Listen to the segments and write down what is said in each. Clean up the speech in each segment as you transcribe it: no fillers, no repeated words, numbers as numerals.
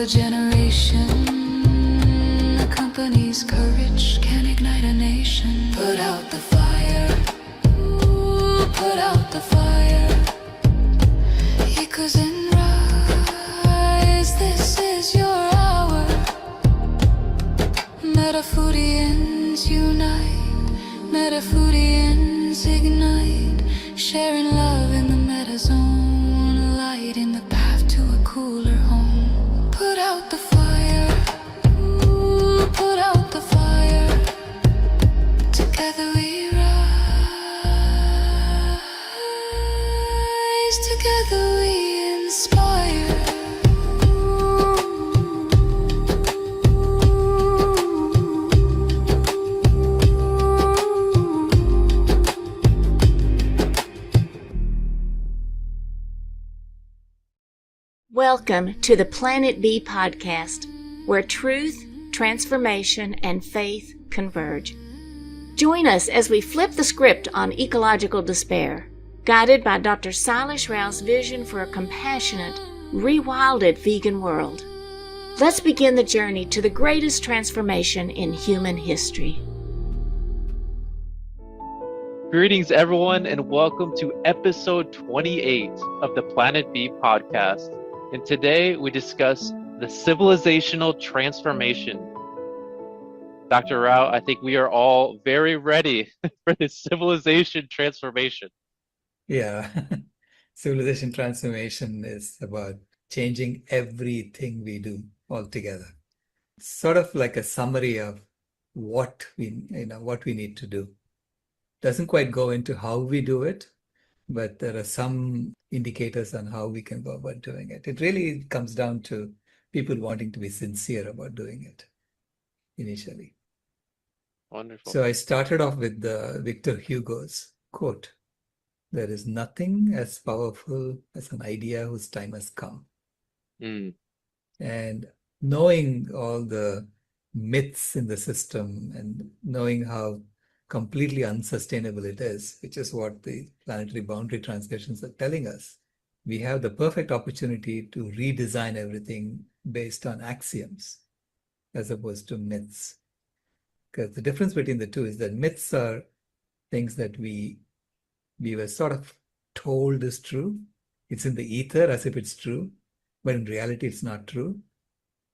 generation. A company's courage can ignite a nation. Put out the fire. Ooh, put out the fire. Echoes and rise. This is your hour. Metafoodians unite. Metafoodians ignite. Sharing love in the meta zone. Lighting the path to a cooler home. Put out the fire. Ooh, put out the fire. Together we rise. Together we inspire. Welcome to the Planet B podcast, where truth, transformation, and faith converge. Join us as we flip the script on ecological despair, guided by Dr. Sailesh Rao's vision for a compassionate, rewilded vegan world. Let's begin the journey to the greatest transformation in human history. Greetings, everyone, and welcome to episode 28 of the Planet B podcast. And today we discuss the civilizational transformation. Dr. Rao, I think we are all very ready for this civilization transformation. Yeah, civilization transformation is about changing everything we do altogether. Sort of like a summary of what we need to do. Doesn't quite go into how we do it, but there are some indicators on how we can go about doing it. It really comes down to people wanting to be sincere about doing it initially. Wonderful. So I started off with Victor Hugo's quote, "There is nothing as powerful as an idea whose time has come." And knowing all the myths in the system and knowing how completely unsustainable it is, which is what the planetary boundary transgressions are telling us, we have the perfect opportunity to redesign everything based on axioms as opposed to myths. Because the difference between the two is that myths are things that we were sort of told is true. It's in the ether as if it's true, but in reality it's not true.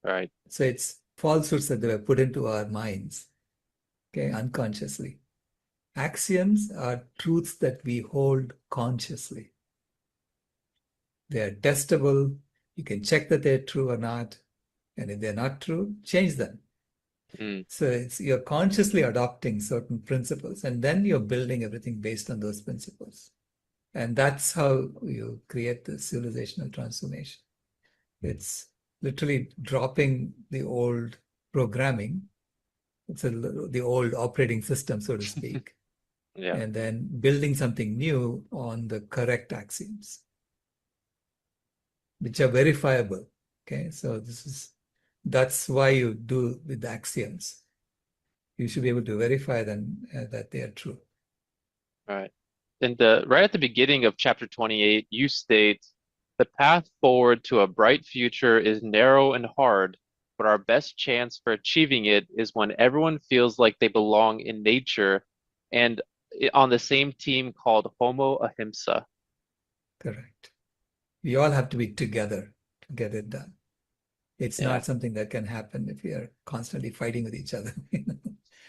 Right. So it's falsehoods that they were put into our minds, okay, unconsciously. Axioms are truths that we hold consciously. They are testable. You can check that they're true or not. And if they're not true, change them. So you're consciously adopting certain principles, and then you're building everything based on those principles. And that's how you create the civilizational transformation. It's literally dropping the old programming. It's the old operating system, so to speak. Yeah. And then building something new on the correct axioms, which are verifiable. Okay, so that's why you do with the axioms. You should be able to verify them that they are true. Right. And right at the beginning of chapter 28, you state, "The path forward to a bright future is narrow and hard, but our best chance for achieving it is when everyone feels like they belong in nature and on the same team called Homo Ahimsa." Correct. We all have to be together to get it done. It's Yeah. not something that can happen if we are constantly fighting with each other.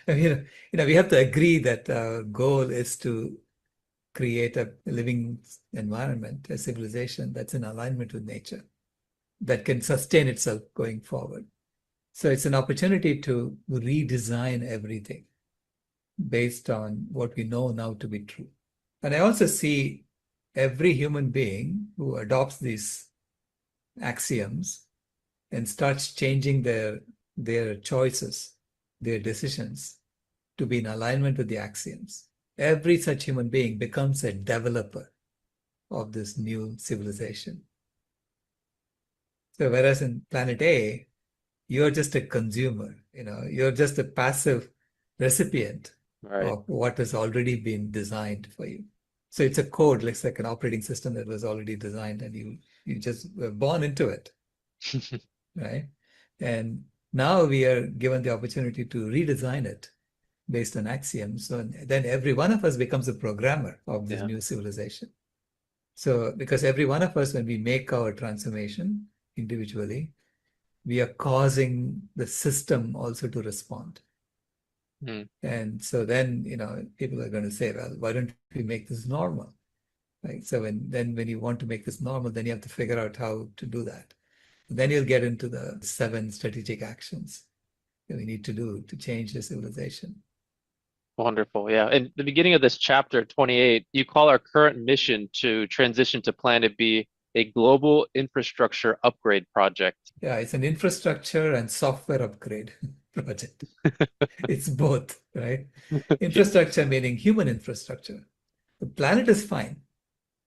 We have to agree that our goal is to create a living environment, a civilization that's in alignment with nature, that can sustain itself going forward. So it's an opportunity to redesign everything based on what we know now to be true. And I also see every human being who adopts these axioms and starts changing their choices, their decisions to be in alignment with the axioms. Every such human being becomes a developer of this new civilization. So whereas in Planet A, you're just a consumer, you're just a passive recipient of what has already been designed for you. So it's a code, looks like an operating system that was already designed and you just were born into it, right? And now we are given the opportunity to redesign it based on axioms. So then every one of us becomes a programmer of this Yeah. new civilization. So because every one of us, when we make our transformation individually, we are causing the system also to respond. Mm. And so then, people are going to say, well, why don't we make this normal? Right? So when you want to make this normal, then you have to figure out how to do that. Then you'll get into the 7 strategic actions that we need to do to change the civilization. Wonderful. Yeah. In the beginning of this chapter 28, you call our current mission to transition to Planet B a global infrastructure upgrade project. Yeah, it's an infrastructure and software upgrade project. It's both, right? Infrastructure meaning human infrastructure. The planet is fine.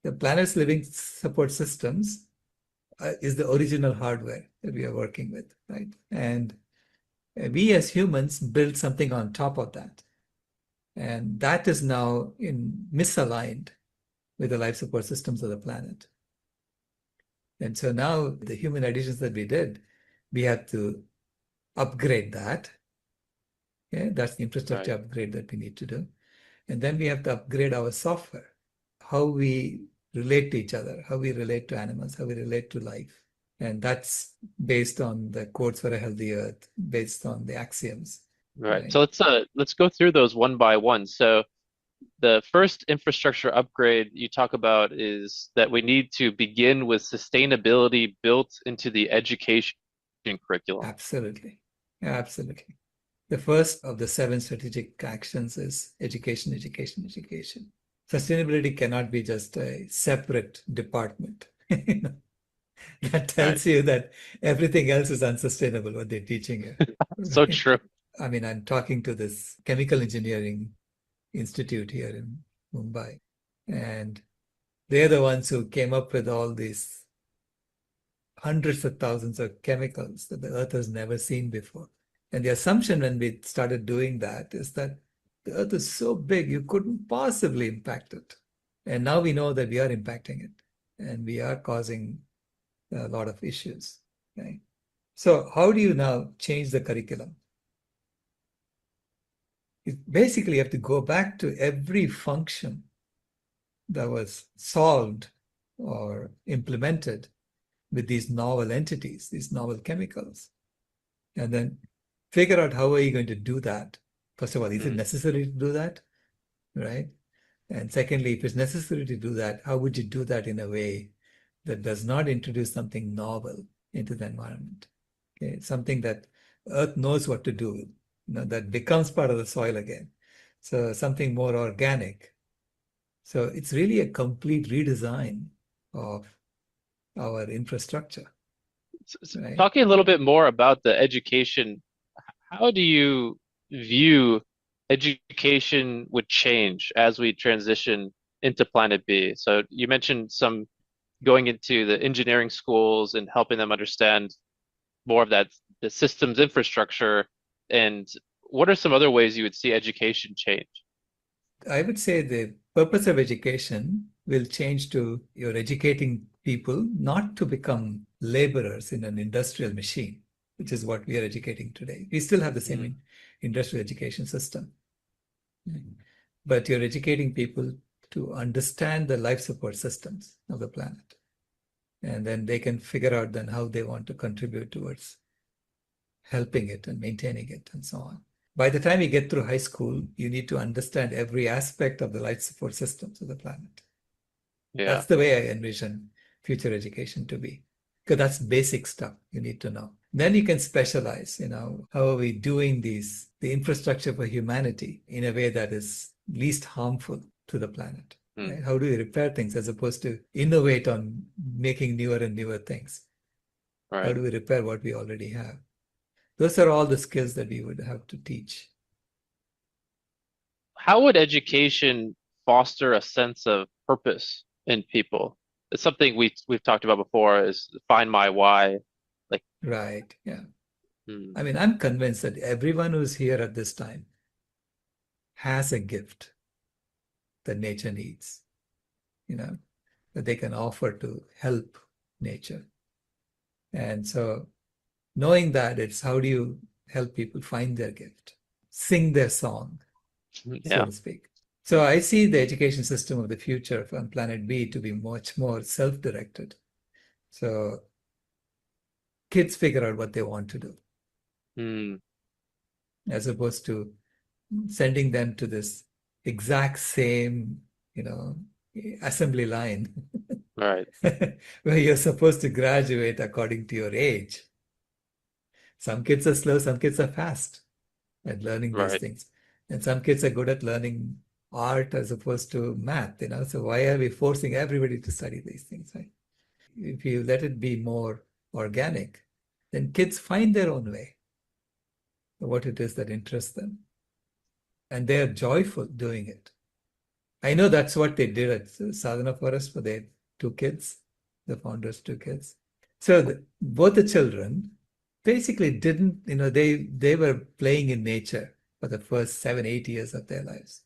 The planet's living support systems is the original hardware that we are working with, right? And we as humans build something on top of that. And that is now misaligned with the life support systems of the planet. And so now the human additions that we did, we have to upgrade that. Okay? That's the infrastructure Right. upgrade that we need to do. And then we have to upgrade our software, how we relate to each other, how we relate to animals, how we relate to life. And that's based on the Codes for a Healthy Earth, based on the axioms. Right. Right? So let's go through those one by one. So the first infrastructure upgrade you talk about is that we need to begin with sustainability built into the education curriculum. Absolutely. Yeah, absolutely. The first of the 7 strategic actions is education, education, education. Sustainability cannot be just a separate department. That Right. tells you that everything else is unsustainable, what they're teaching you. So Right? true. I mean, I'm talking to this chemical engineering institute here in Mumbai, and they're the ones who came up with all these hundreds of thousands of chemicals that the earth has never seen before. And the assumption when we started doing that is that the earth is so big, you couldn't possibly impact it. And now we know that we are impacting it and we are causing a lot of issues. Right? So, how do you now change the curriculum? Basically, you have to go back to every function that was solved or implemented with these novel entities, these novel chemicals, and then figure out how are you going to do that. First of all, is it Mm. necessary to do that? Right? And secondly, if it's necessary to do that, how would you do that in a way that does not introduce something novel into the environment? Okay, something that Earth knows what to do with, that becomes part of the soil again. So something more organic. So it's really a complete redesign of our infrastructure, right? Talking a little bit more about the education, how do you view education would change as we transition into Planet B? So you mentioned some going into the engineering schools and helping them understand more of that, the systems infrastructure. And what are some other ways you would see education change? I would say the purpose of education will change to you're educating people not to become laborers in an industrial machine, which is what we are educating today. We still have the same Mm. industrial education system, but you're educating people to understand the life support systems of the planet. And then they can figure out then how they want to contribute towards helping it and maintaining it and so on. By the time you get through high school, you need to understand every aspect of the life support systems of the planet. Yeah. That's the way I envision future education to be. Because that's basic stuff you need to know. Then you can specialize, how are we doing the infrastructure for humanity in a way that is least harmful to the planet? Mm. Right? How do we repair things as opposed to innovate on making newer and newer things? How Right. do we repair what we already have? Those are all the skills that we would have to teach. How would education foster a sense of purpose in people? It's something we've talked about before is find my why. Like, Right. Yeah. I mm, mean, I'm convinced that everyone who's here at this time has a gift that nature needs, that they can offer to help nature. And so knowing that, it's how do you help people find their gift, sing their song, so Yeah. to speak. So I see the education system of the future on planet B to be much more self-directed. So kids figure out what they want to do, Mm, as opposed to sending them to this exact same, assembly line right. where you're supposed to graduate according to your age. Some kids are slow, some kids are fast at learning these Right. things. And some kids are good at learning art as opposed to math. So why are we forcing everybody to study these things, right? If you let it be more organic, then kids find their own way, what it is that interests them. And they're joyful doing it. I know that's what they did at Sadhana Forest for their two kids, the founders' two kids. So both the children basically didn't, they were playing in nature for the first 7, 8 years of their lives.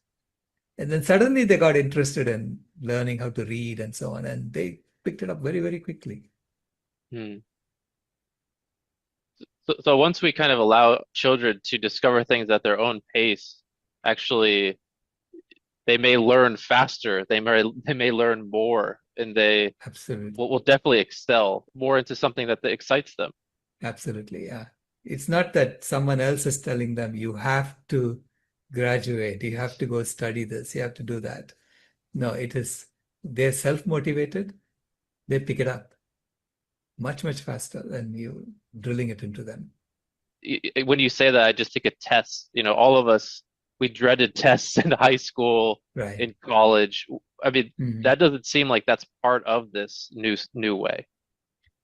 And then suddenly they got interested in learning how to read and so on, and they picked it up very, very quickly. Mm. So once we kind of allow children to discover things at their own pace, actually, they may learn faster. They may learn more, and they Absolutely. will definitely excel more into something that excites them. Absolutely. Yeah. It's not that someone else is telling them, you have to graduate, you have to go study this, you have to do that. No, it is, they're self-motivated, they pick it up much, much faster than you drilling it into them. When you say that, I just think of tests. All of us, we dreaded tests in high school, Right. in college. I mean, Mhm. that doesn't seem like that's part of this new way.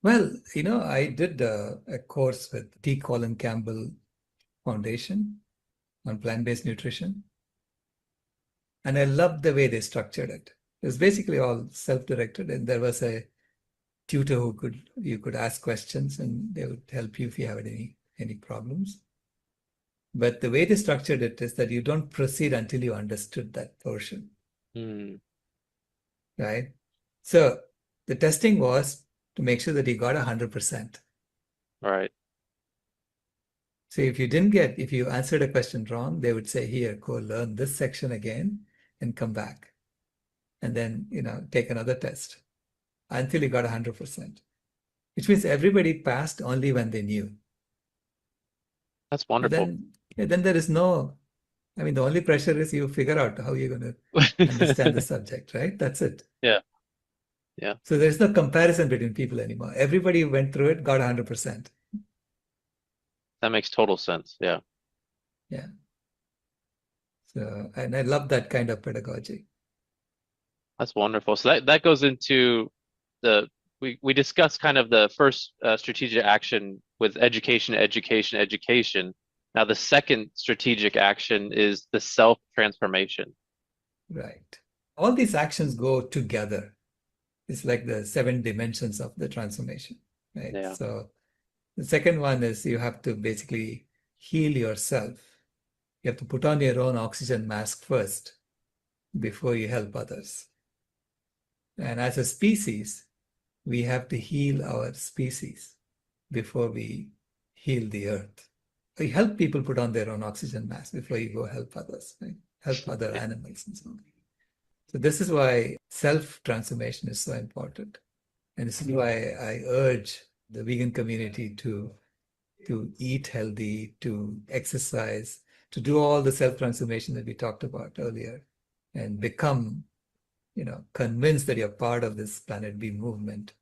Well, I did a course with T. Colin Campbell Foundation on plant-based nutrition, and I loved the way they structured it. It was basically all self-directed, and there was a tutor who you could ask questions, and they would help you if you have any problems. But the way they structured it is that you don't proceed until you understood that portion, Hmm. right? So the testing was to make sure that you got 100%. Right. So if you answered a question wrong, they would say, here, go learn this section again and come back. And then, take another test until you got 100%, which means everybody passed only when they knew. That's And wonderful. then there is the only pressure is you figure out how you're going to understand the subject, right? That's it. Yeah. Yeah. So there's no comparison between people anymore. Everybody who went through it, got 100%. That makes total sense. Yeah. Yeah. So, and I love that kind of pedagogy. That's wonderful. So that goes into we discussed kind of the first strategic action with education, education, education. Now the second strategic action is the self-transformation. Right. All these actions go together. It's like the 7 dimensions of the transformation, right? Yeah. So the second one is you have to basically heal yourself. You have to put on your own oxygen mask first before you help others. And as a species, we have to heal our species before we heal the earth. You help people put on their own oxygen mask before you go help others, right? Help other Yeah. animals and so on. So this is why self-transformation is so important. And this is why I urge the vegan community to eat healthy, to exercise, to do all the self-transformation that we talked about earlier, and become, convinced that you're part of this Planet B movement,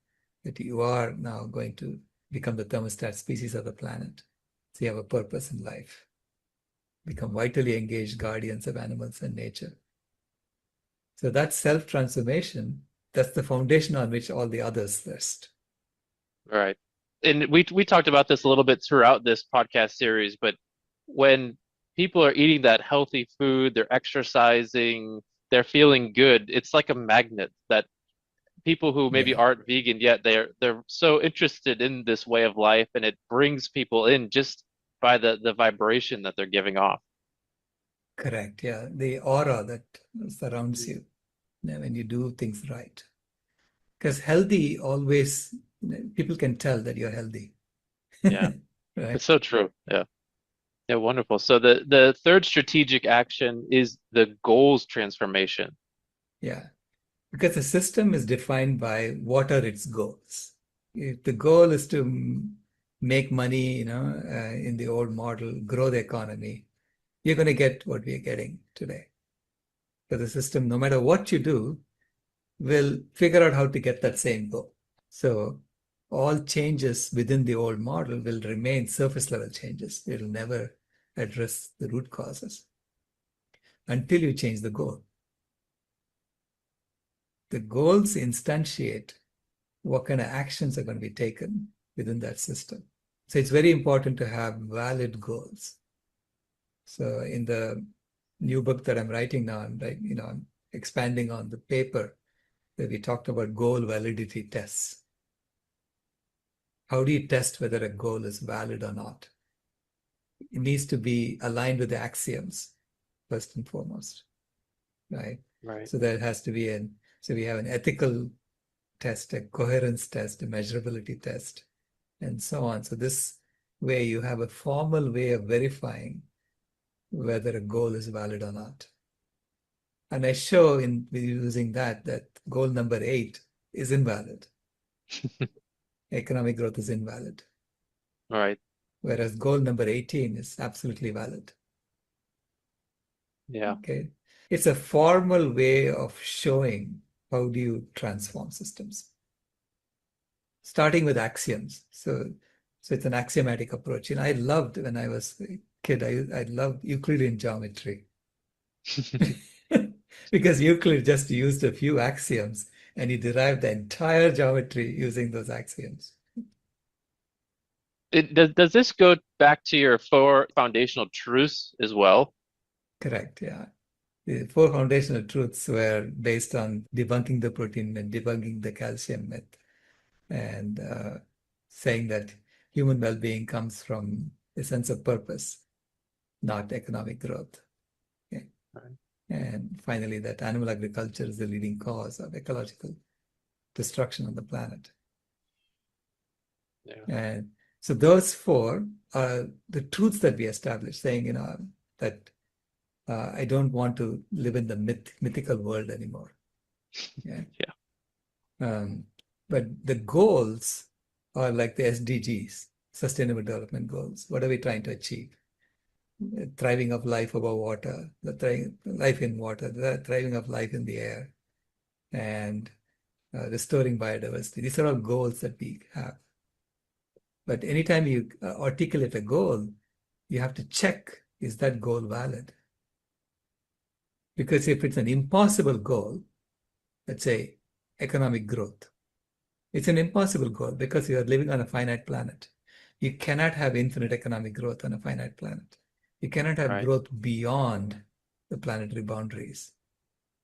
that you are now going to become the thermostat species of the planet. So you have a purpose in life. Become vitally engaged guardians of animals and nature. So that self-transformation, that's the foundation on which all the others rest. Right. And we talked about this a little bit throughout this podcast series, but when people are eating that healthy food, they're exercising, they're feeling good, it's like a magnet that people who maybe Yeah, aren't vegan yet, they're so interested in this way of life, and it brings people in just by the vibration that they're giving off. correct. Yeah, the aura that surrounds you, when you do things right. Because healthy always, people can tell that you're healthy. Yeah. right? It's so true. Yeah. Yeah, wonderful. So the third strategic action is the goals transformation. Yeah. Because the system is defined by what are its goals. If the goal is to make money, in the old model, grow the economy, you're going to get what we're getting today. Because the system, no matter what you do, will figure out how to get that same goal. So all changes within the old model will remain surface level changes. It will never address the root causes until you change the goal. The goals instantiate what kind of actions are going to be taken within that system. So it's very important to have valid goals. So in the new book that I'm writing now, I'm expanding on the paper that we talked about goal validity tests. How do you test whether a goal is valid or not? It needs to be aligned with the axioms, first and foremost, right? Right. So there has to be so we have an ethical test, a coherence test, a measurability test, and so on. So this way you have a formal way of verifying whether a goal is valid or not. And I show in using that goal number 8 is invalid. Economic growth is invalid. Right. Whereas goal number 18 is absolutely valid. Yeah. Okay. It's a formal way of showing how do you transform systems. Starting with axioms. So it's an axiomatic approach. I loved when I was a kid, I loved Euclidean geometry. Because Euclid just used a few axioms and he derived the entire geometry using those axioms. Does this go back to your 4 foundational truths as well? Correct, yeah. The 4 foundational truths were based on debunking the protein myth, debunking the calcium myth, and saying that human well-being comes from a sense of purpose, not economic growth. Okay? Right. And finally, that animal agriculture is the leading cause of ecological destruction on the planet. Yeah. And so those 4 are the truths that we established, saying, that I don't want to live in the mythical world anymore. Yeah. Yeah. But the goals are like the SDGs, Sustainable Development Goals. What are we trying to achieve? The thriving of life above water, the life in water, the thriving of life in the air, and restoring biodiversity. These are all goals that we have. But anytime you articulate a goal, you have to check, is that goal valid? Because if it's an impossible goal, let's say economic growth, it's an impossible goal because you are living on a finite planet. You cannot have infinite economic growth on a finite planet. You cannot have Right. growth beyond the planetary boundaries,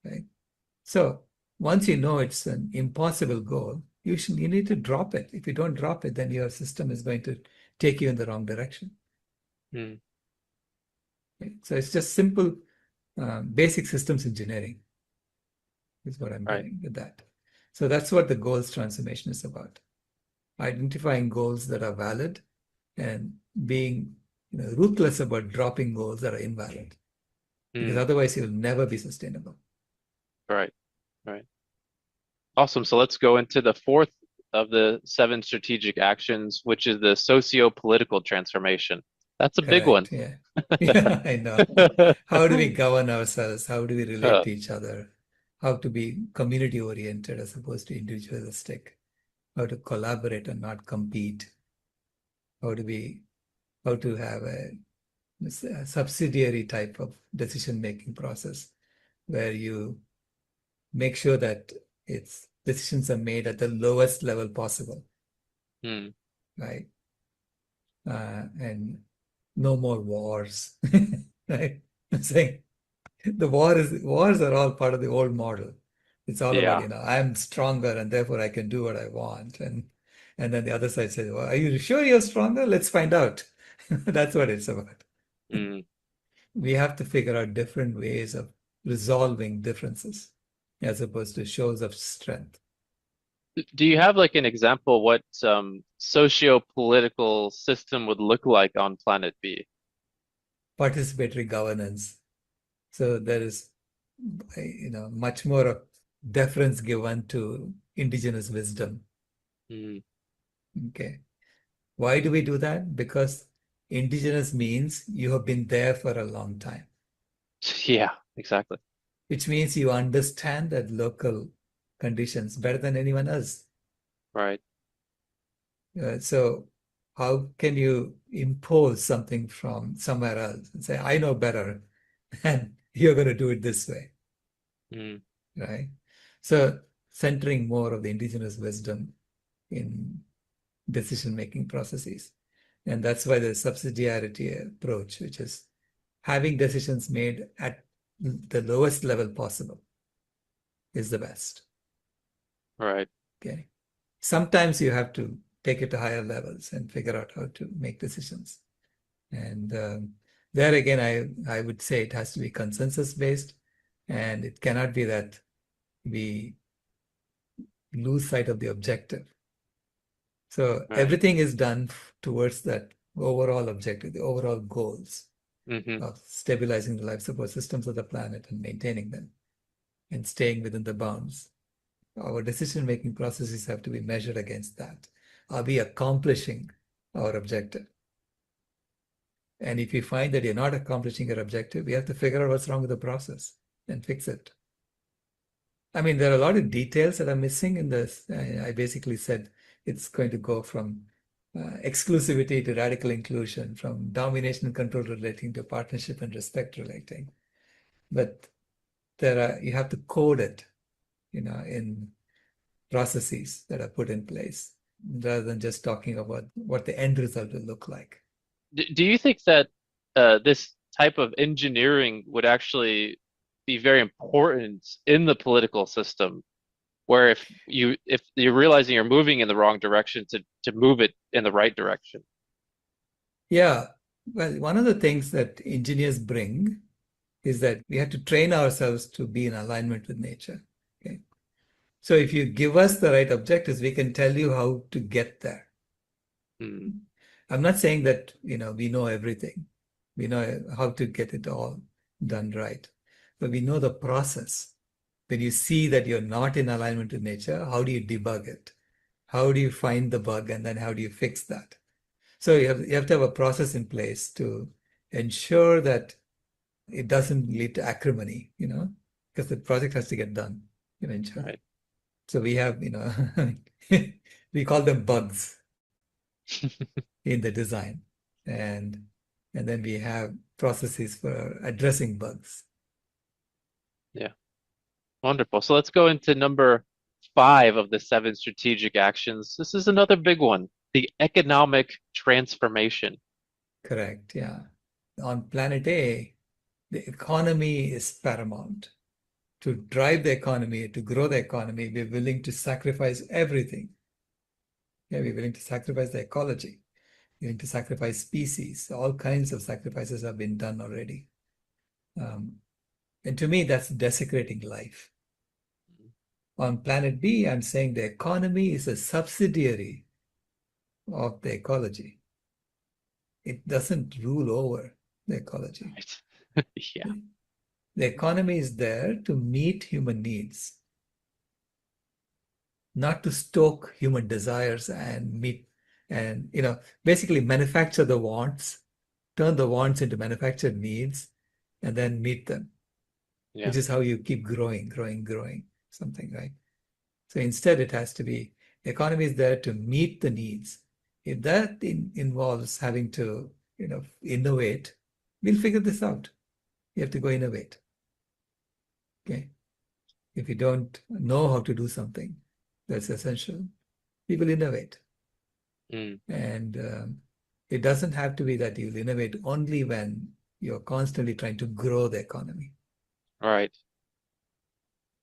right? So once you know it's an impossible goal, you need to drop it. If you don't drop it, then your system is going to take you in the wrong direction. Mm. Okay? So it's just simple, basic systems engineering is what I'm Right. doing with that. So that's what the goals transformation is about. Identifying goals that are valid and being ruthless about dropping goals that are invalid. Because Mm. otherwise you'll never be sustainable. Right. Right. Awesome. So let's go into the 4th of the 7 strategic actions, which is the socio-political transformation. That's a big one. Correct. Yeah. Yeah, I know. How do we govern ourselves? How do we relate Uh, to each other? How to be community oriented as opposed to individualistic? How to collaborate and not compete? How to have a subsidiary type of decision-making process where you make sure that decisions are made at the lowest level possible, mm. right? And no more wars, right? I'm saying the wars are all part of the old model. It's all about, Yeah. I'm stronger and therefore I can do what I want. And then the other side says, well, are you sure you're stronger? Let's find out. That's what it's about. Mm. We have to figure out different ways of resolving differences as opposed to shows of strength. Do you have like an example what socio-political system would look like on planet B? Participatory governance. So there is, much more of deference given to indigenous wisdom. Mm, Okay. Why do we do that? Because indigenous means you have been there for a long time, yeah, exactly. which means you understand the local conditions better than anyone else. Right. So how can you impose something from somewhere else and say, I know better, and you're going to do it this way, Mm, right? So centering more of the indigenous wisdom in decision-making processes. And that's why the subsidiarity approach, which is having decisions made at the lowest level possible, is the best. right. Okay. Sometimes you have to take it to higher levels and figure out how to make decisions. And there again, I would say it has to be consensus based, and it cannot be that we lose sight of the objective. So Right. everything is done towards that overall objective, the overall goals Hmm. of stabilizing the life support systems of the planet and maintaining them and staying within the bounds. Our decision-making processes have to be measured against that. Are we accomplishing our objective? And if you find that you're not accomplishing your objective, we have to figure out what's wrong with the process and fix it. I mean, there are a lot of details that are missing in this. I basically said it's going to go from exclusivity to radical inclusion, from domination and control relating to partnership and respect relating. But you have to code it, in processes that are put in place rather than just talking about what the end result will look like. Do you think that this type of engineering would actually be very important in the political system, where if you're realizing you're moving in the wrong direction to move it in the right direction? Yeah, well, one of the things that engineers bring is that we have to train ourselves to be in alignment with nature. Okay. So if you give us the right objectives, we can tell you how to get there. Mm, I'm not saying that, we know everything. We know how to get it all done right. But we know the process. When you see that you're not in alignment with nature, how do you debug it? How do you find the bug and then how do you fix that? So you have to have a process in place to ensure that it doesn't lead to acrimony, because the project has to get done eventually. right. So we have, we call them bugs in the design. And then we have processes for addressing bugs. Yeah. Wonderful. So let's go into number 5 of the 7 strategic actions. This is another big one, the economic transformation. Correct. Yeah. On planet A, the economy is paramount. To drive the economy, to grow the economy, we're willing to sacrifice everything. Yeah, we're willing to sacrifice the ecology, willing to sacrifice species. All kinds of sacrifices have been done already. And to me, that's desecrating life. On planet B, I'm saying the economy is a subsidiary of the ecology. It doesn't rule over the ecology. Right. Yeah. The economy is there to meet human needs, not to stoke human desires and meet and basically manufacture the wants, turn the wants into manufactured needs, and then meet them, Yeah. which is how you keep growing, something, right? So instead, it has to be the economy is there to meet the needs. If that involves having to, innovate, we'll figure this out. You have to go innovate. Okay. If you don't know how to do something that's essential, we will innovate. Mm, And it doesn't have to be that you'll innovate only when you're constantly trying to grow the economy. right.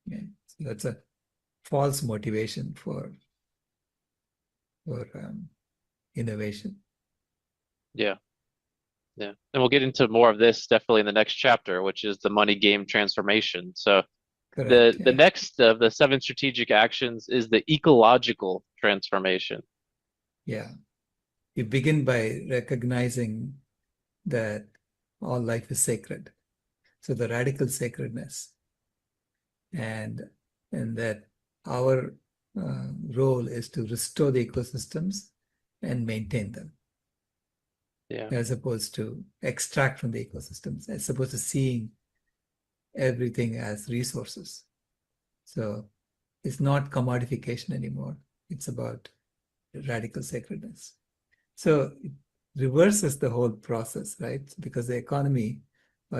Okay. So that's a false motivation for innovation. Yeah. Yeah. And we'll get into more of this definitely in the next chapter, which is the money game transformation. So Correct. the Yeah. next of the 7 strategic actions is the ecological transformation. Yeah. You begin by recognizing that all life is sacred. So the radical sacredness, and that our role is to restore the ecosystems and maintain them, Yeah. as opposed to extract from the ecosystems, as opposed to seeing everything as resources. So it's not commodification anymore. It's about radical sacredness. So it reverses the whole process, right? Because the economy,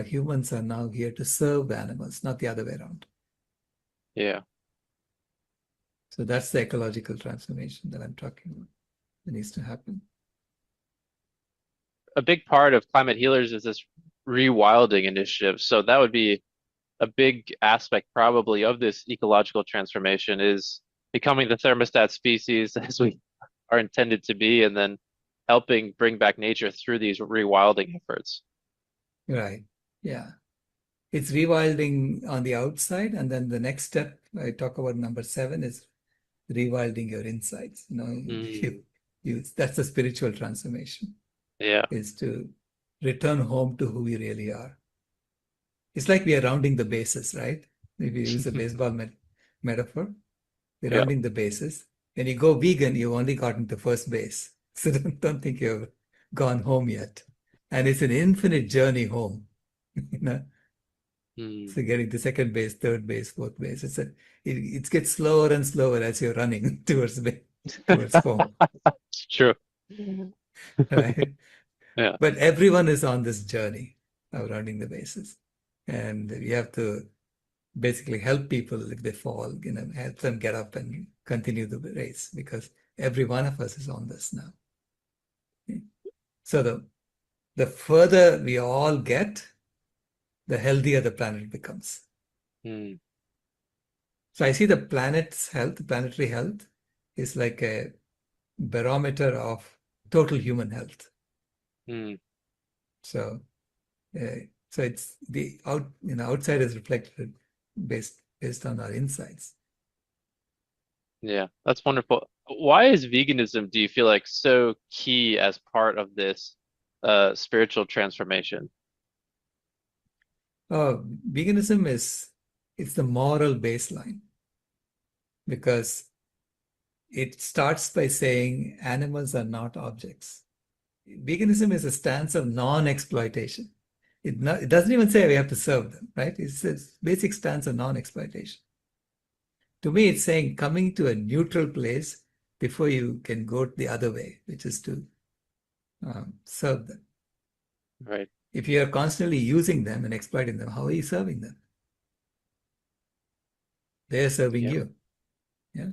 humans are now here to serve the animals, not the other way around. Yeah. So that's the ecological transformation that I'm talking about that needs to happen. A big part of Climate Healers is this rewilding initiative. So that would be a big aspect probably of this ecological transformation, is becoming the thermostat species as we are intended to be, and then helping bring back nature through these rewilding efforts. Right. Yeah. It's rewilding on the outside. And then the next step I talk about, number 7, is rewilding your insides. Mm, That's the spiritual transformation, yeah. is to return home to who we really are. It's like we are rounding the bases, right? If you use a baseball metaphor, we're Yeah. rounding the bases. When you go vegan, you've only gotten to first base. So don't think you've gone home yet. And it's an infinite journey home. You know, Mm. so getting to second base, third base, fourth base. It gets slower and slower as you're running towards home, It's true. right? Yeah. But everyone is on this journey of rounding the bases. And we have to basically help people if they fall, help them get up and continue the race, because every one of us is on this now. So the further we all get, the healthier the planet becomes. Mm. So I see the planet's health, the planetary health, is like a barometer of total human health. Mm. So, it's the outside is reflected based on our insides. Yeah, that's wonderful. Why is veganism, do you feel like, so key as part of this spiritual transformation? Veganism it's the moral baseline, because it starts by saying animals are not objects. Veganism is a stance of non-exploitation. It doesn't even say we have to serve them, right? It's a basic stance of non-exploitation. To me, it's saying coming to a neutral place before you can go the other way, which is to serve them. Right. If you are constantly using them and exploiting them, how are you serving them? They're serving Yeah. you. Yeah,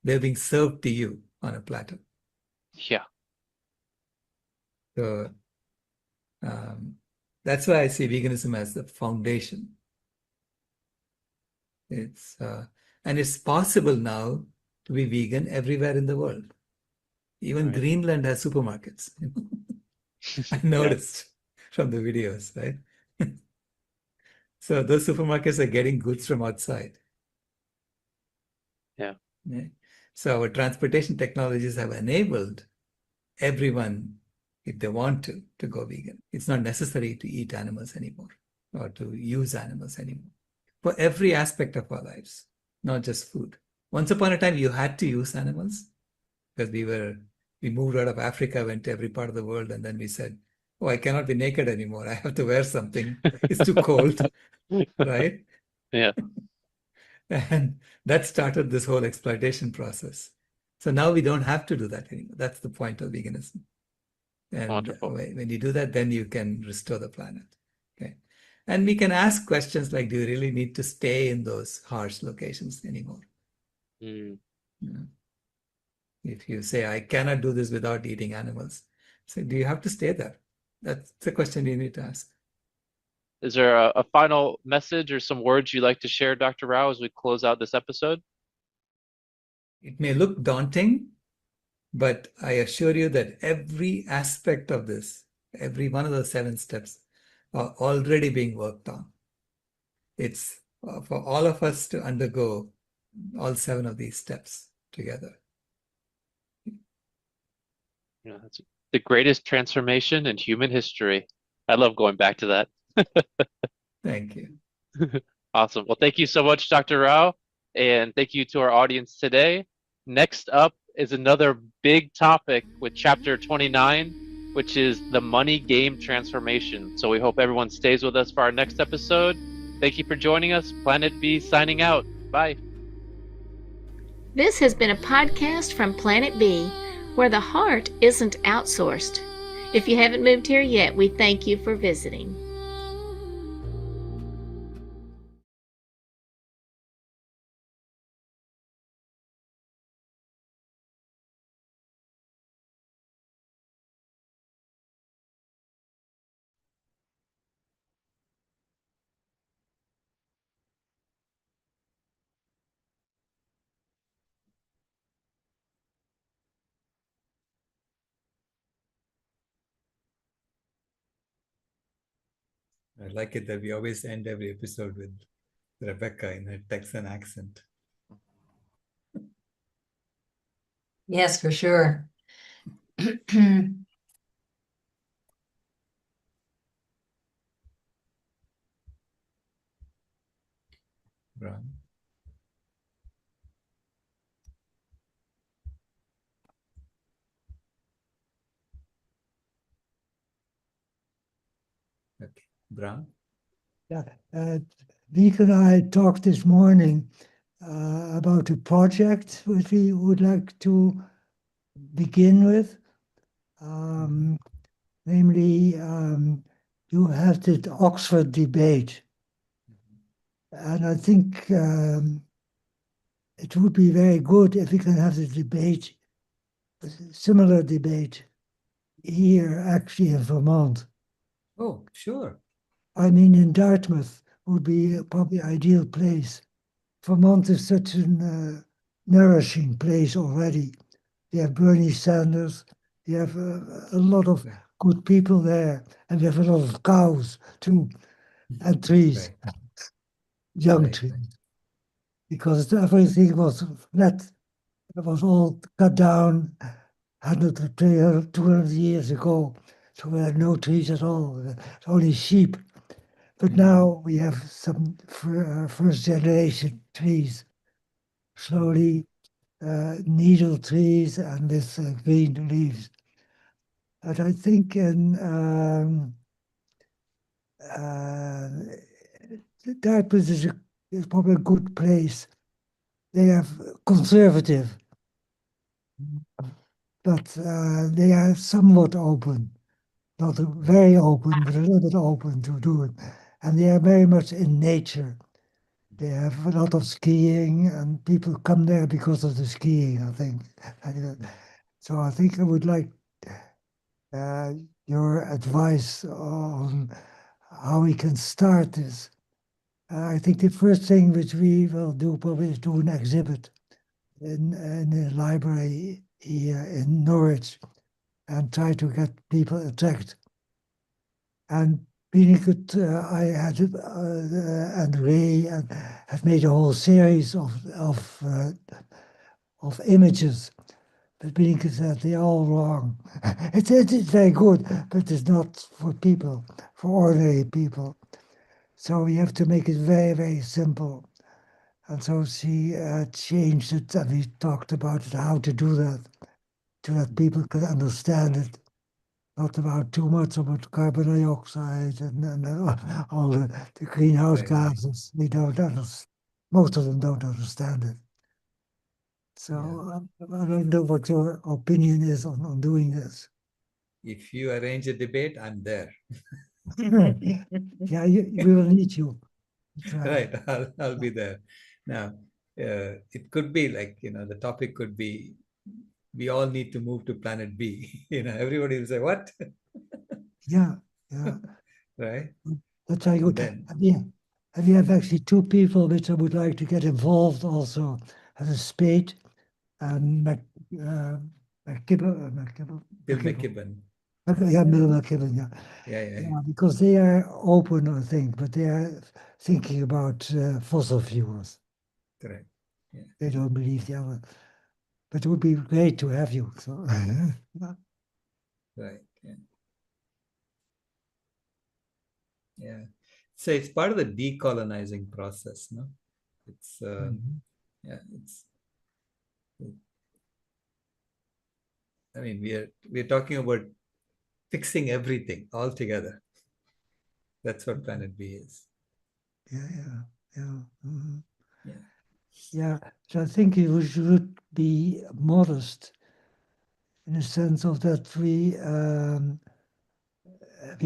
they're being served to you on a platter. Yeah. So that's why I see veganism as the foundation. And it's possible now to be vegan everywhere in the world. Even Right. Greenland has supermarkets. I Yeah. noticed from the videos, right? So those supermarkets are getting goods from outside. Yeah. Yeah. So our transportation technologies have enabled everyone, if they want to go vegan. It's not necessary to eat animals anymore or to use animals anymore for every aspect of our lives, not just food. Once upon a time, you had to use animals because we moved out of Africa, went to every part of the world, and then we said, oh, I cannot be naked anymore. I have to wear something. It's too cold, right? Yeah. And that started this whole exploitation process. So now we don't have to do that anymore. That's the point of veganism. And Wonderful. when you do that, then you can restore the planet. Okay. And we can ask questions like, do you really need to stay in those harsh locations anymore? Mm. You know, if you say, I cannot do this without eating animals, so do you have to stay there? That's the question you need to ask. Is there a final message or some words you'd like to share, Dr. Rao, as we close out this episode? It may look daunting, but I assure you that every aspect of this, every one of the 7 steps, are already being worked on. It's for all of us to undergo all 7 of these steps together. That's the greatest transformation in human history. I love going back to that. Thank you. Awesome. Well, thank you so much, Dr. Rao, and thank you to our audience today. Next up is another big topic with chapter 29, which is the money game transformation. So we hope everyone stays with us for our next episode. Thank you for joining us. Planet B signing out. Bye. This has been a podcast from Planet B, where the heart isn't outsourced. If you haven't moved here yet, we thank you for visiting. I like it that we always end every episode with Rebecca in her Texan accent. Yes, for sure. Ron? Okay. Brown? Yeah, Vic and I talked this morning about a project which we would like to begin with. Namely, you have the Oxford debate. And I think it would be very good if we can have the debate, a similar debate, here actually in Vermont. Oh, sure. I mean, in Dartmouth would be probably an ideal place. Vermont is such a nourishing place already. You have Bernie Sanders, you have a lot of good people there, and we have a lot of cows too, and trees, Right. young Right, trees, right. because everything was flat. It was all cut down 100, 200 years ago, so we had no trees at all, only sheep. But now we have some first generation trees, slowly needle trees and with green leaves. But I think Dartmouth is probably a good place. They have conservative, but they are somewhat open. Not very open, but a little bit open to do it. And they are very much in nature. They have a lot of skiing, and people come there because of the skiing, I think. So I think I would like your advice on how we can start this. I think the first thing which we will do probably is do an exhibit in the library here in Norwich and try to get people attracted. And Beanicut, I had and Ray have made a whole series of images, but Beanicut said they're all wrong. It's very good, but it's not for people, for ordinary people. So we have to make it very, very simple. And so she changed it, and we talked about it, how to do that, so that people could understand it. Not about too much about carbon dioxide and all the greenhouse Right. gases. We don't understand. Most of them don't understand it. So I don't know what your opinion is on doing this. If you arrange a debate, I'm there. Yeah, we will need you. Right, I'll be there. Now, it could be like, the topic could be, we all need to move to planet B. Everybody will say, what? Yeah. Right? That's very good. Then, And we have actually two people which I would like to get involved also, as Spade and McKibben. Bill McKibben. Yeah, Bill McKibben, yeah. Yeah. Because they are open, I think, but they are thinking about fossil fuels. Correct. Yeah. They don't believe the other. But it would be great to have you. So, yeah. Right. Yeah. Yeah. So it's part of the decolonizing process, no? It's Mhm. yeah, I mean, we're talking about fixing everything altogether. That's what Planet B is. Yeah, yeah, yeah. Mhm. Yeah. Yeah, so I think you should be modest in the sense of that we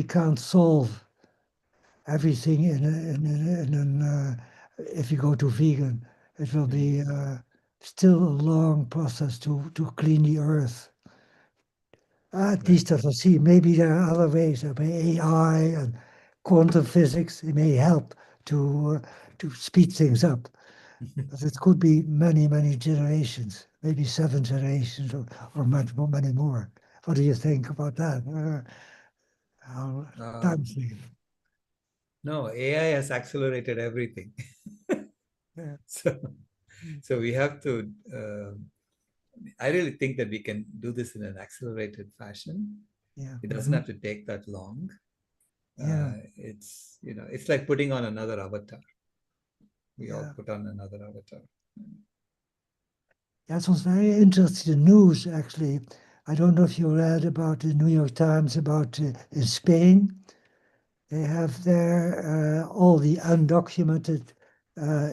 can't solve everything in an if you go to vegan, it will be still a long process to clean the earth. At Right. least as I see, maybe there are other ways. Maybe AI and quantum physics, it may help to speed things up. But it could be many, many generations, maybe 7 generations or much more, many more. What do you think about that? How time frame? No, AI has accelerated everything. Yeah, So, so we have to. I really think that we can do this in an accelerated fashion. yeah, It doesn't have to take that long. yeah, It's it's like putting on another avatar. We all yeah. put on another avatar. That was very interesting news, actually. I don't know if you read about the New York Times about in Spain. They have there all the undocumented uh,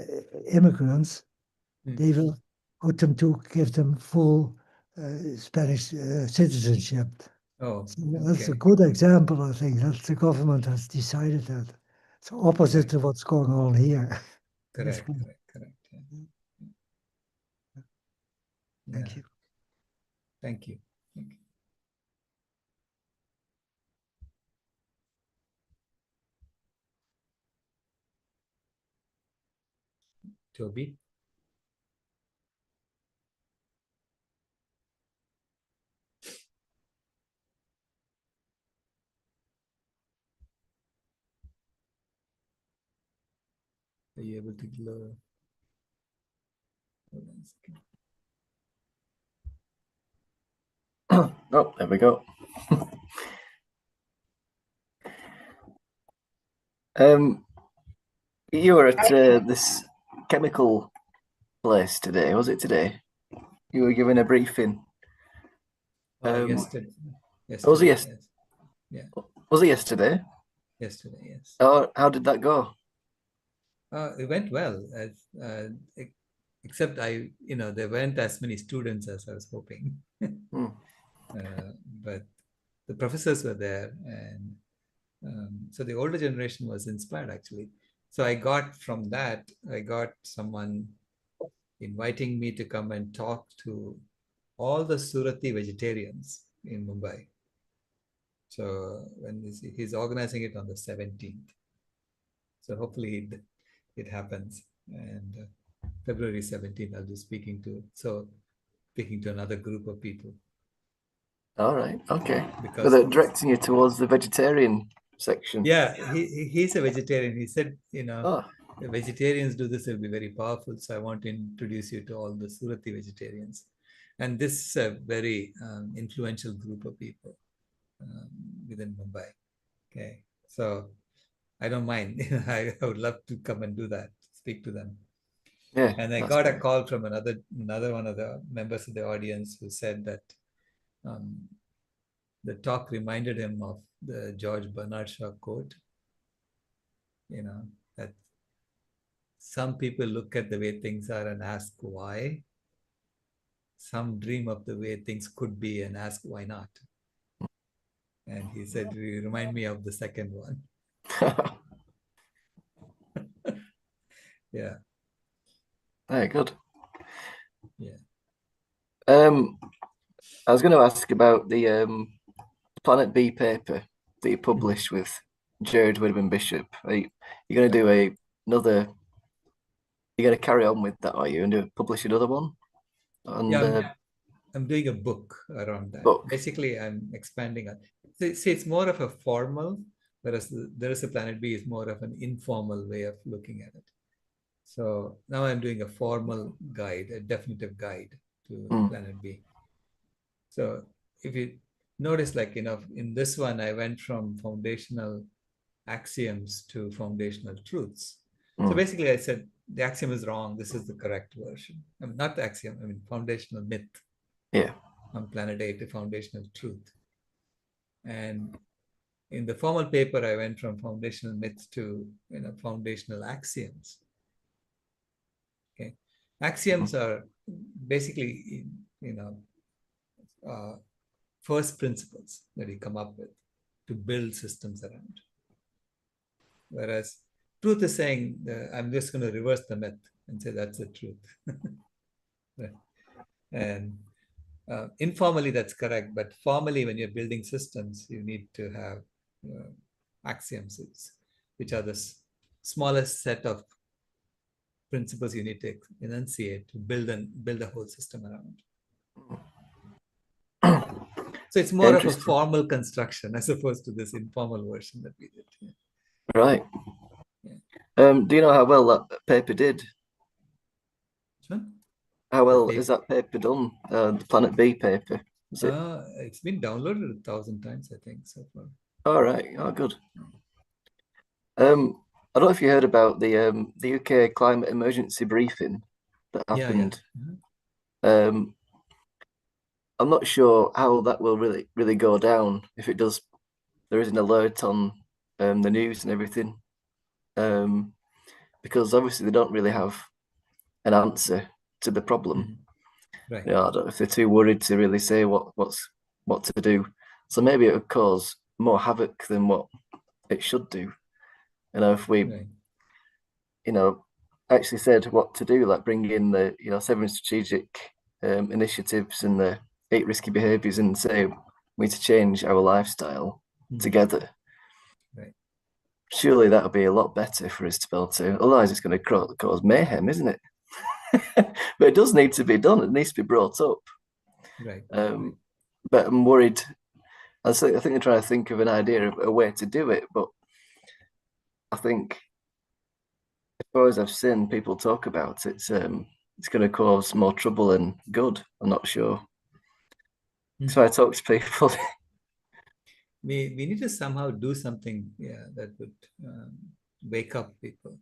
immigrants. Hmm. They will put them to give them full Spanish citizenship. Oh, So that's a okay. good example, I think, that the government has decided that. It's opposite Right. to what's going on here. That's Correct. good. Correct. Correct. Yeah. Thank Yeah. you. Thank you. Thank you. Toby, are you able to glow? Hold on a second. Oh, there we go. Um, you were at this chemical place today, was it today? You were giving a briefing. Yesterday. Was it Yesterday. Yes. Yeah. was it yesterday? Yesterday. Yes. Oh, how did that go? It went well, except there weren't as many students as I was hoping. Hmm. But the professors were there, and so the older generation was inspired actually. So I got someone inviting me to come and talk to all the Surati vegetarians in Mumbai. So he's organizing it on the 17th. So hopefully it happens. And February 17th, I'll be speaking to another group of people. All right, okay. So Because they're directing you towards the vegetarian section. yeah, he's a vegetarian. He said, Oh, if vegetarians do this, it'll be very powerful. So I want to introduce you to all the Surati vegetarians. And this is a very influential group of people within Mumbai. Okay. So I don't mind. I would love to come and do that, speak to them. yeah, And I that's got a great. call from another one of the members of the audience who said that um, the talk reminded him of the George Bernard Shaw quote, that some people look at the way things are and ask why. Some dream of the way things could be and ask why not. And he said, "You remind me of the second one." Yeah, Very good. yeah. Um, I was going to ask about the Planet B paper that you published with Jared Whitman Bishop. You going to do another? You're going to carry on with that, are you, and publish another one on Yeah, the I'm doing a book around that. book? Basically, I'm expanding on. See, it's more of a formal, whereas there is a Planet B is more of an informal way of looking at it. So now I'm doing a formal guide, a definitive guide to Hmm. Planet B. So if you notice, like, in this one, I went from foundational axioms to foundational truths. So basically, I said the axiom is wrong. This is the correct version. I mean, not the axiom. I mean, foundational myth. Yeah. On planet 8 to foundational truth. And in the formal paper, I went from foundational myths to foundational axioms. Okay, axioms are basically first principles that you come up with to build systems around. Whereas truth is saying, I'm just going to reverse the myth and say that's the truth. Right. And informally, that's correct. But formally, when you're building systems, you need to have axioms, which are the smallest set of principles you need to enunciate to build a whole system around. So it's more of a formal construction as opposed to this informal version that we did. Yeah. Right. Yeah. Do you know how well that paper did? Sure. How well is that paper done? The Planet B paper. Is it? It's been downloaded 1,000 times, I think, so far. All right. Oh, good. I don't know if you heard about the UK climate emergency briefing that happened. Yeah. I'm not sure how that will really go down. If it does, there is an alert on the news and everything, because obviously they don't really have an answer to the problem. Right. I don't know if they're too worried to really say what to do. So maybe it would cause more havoc than what it should do. If we, actually said what to do, like bring in the 7 strategic initiatives and the 8 risky behaviors, and say we need to change our lifestyle together. Right. Surely that would be a lot better for us to be able to. Otherwise, it's going to cause mayhem, isn't it? But it does need to be done. It needs to be brought up. Right. But I'm worried. I think they're trying to think of an idea of a way to do it, but I think, as far as I've seen people talk about it, it's going to cause more trouble than good. I'm not sure. So I talk to people. We need to somehow do something, that would wake up people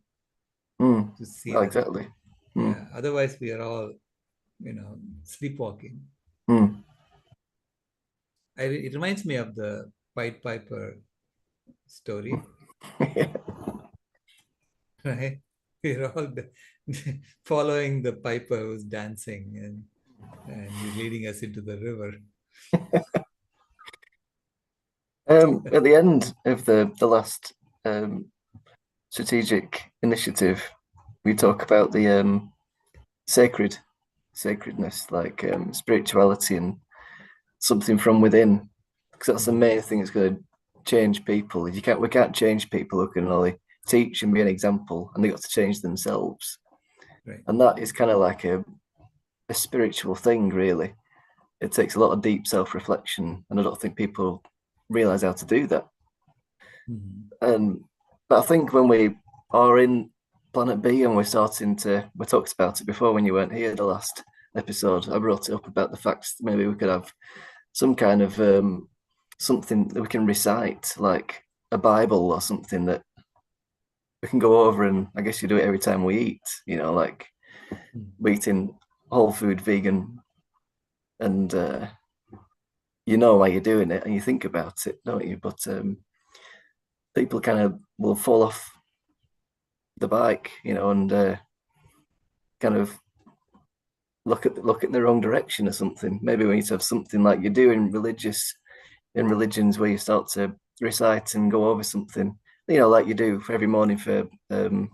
to see that. Exactly. Yeah. Otherwise, we are all, sleepwalking. It reminds me of the Pied Piper story. Right? We're all following the piper who's dancing and he's leading us into the river. At the end of the last strategic initiative, we talk about the sacredness, like spirituality and something from within, because that's the main thing that's going to change people. We can't change people who can only teach and be an example, and they got to change themselves. Right. And that is kind of like a spiritual thing, really. It takes a lot of deep self-reflection, and I don't think people realize how to do that. But I think when we are in Planet B and we talked about it before when you weren't here the last episode, I brought it up about the fact that maybe we could have some kind of something that we can recite, like a Bible or something that we can go over, and I guess you do it every time we eat, like we eating whole food, vegan, and you know why you're doing it and you think about it, don't you? But people kind of will fall off the bike, and kind of look at the wrong direction or something. Maybe we need to have something like you do in religions, where you start to recite and go over something, like you do for every morning for the